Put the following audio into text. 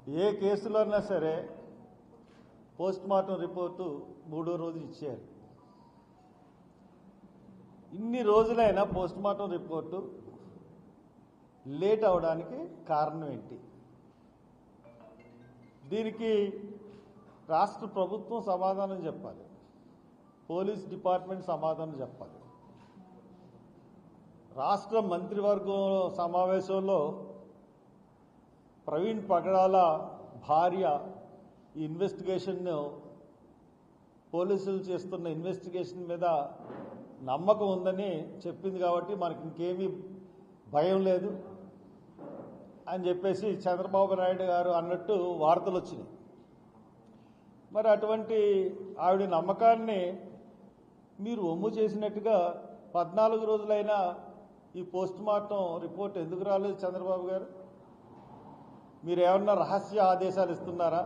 ఏ కేసులోనా సరే post mortem report 3వ రోజు ఇచ్చారు. ఇన్ని రోజులైనా పోస్ట్ మార్టం రిపోర్టు లేట్ అవడానికి కారణం ఏంటి? దీనికి రాష్ట్ర ప్రభుత్వం సమాధానం చెప్పాలి, పోలీస్ డిపార్ట్మెంట్ సమాధానం చెప్పాలి. రాష్ట్ర మంత్రివర్గం సమావేశంలో ప్రవీణ్ పగడాల భార్య ఈ ఇన్వెస్టిగేషన్ను పోలీసులు చేస్తున్న ఇన్వెస్టిగేషన్ మీద నమ్మకం ఉందని చెప్పింది కాబట్టి మనకి ఇంకేమీ భయం లేదు అని చెప్పేసి చంద్రబాబు నాయుడు గారు అన్నట్టు వార్తలు వచ్చినాయి. మరి అటువంటి ఆవిడ నమ్మకాన్ని మీరు ఒమ్ము చేసినట్టుగా 14 రోజులైనా ఈ పోస్ట్ మార్టం రిపోర్ట్ ఎందుకు రాలేదు? చంద్రబాబు గారు మీరు ఏమన్నా రహస్య ఆదేశాలు ఇస్తున్నారా?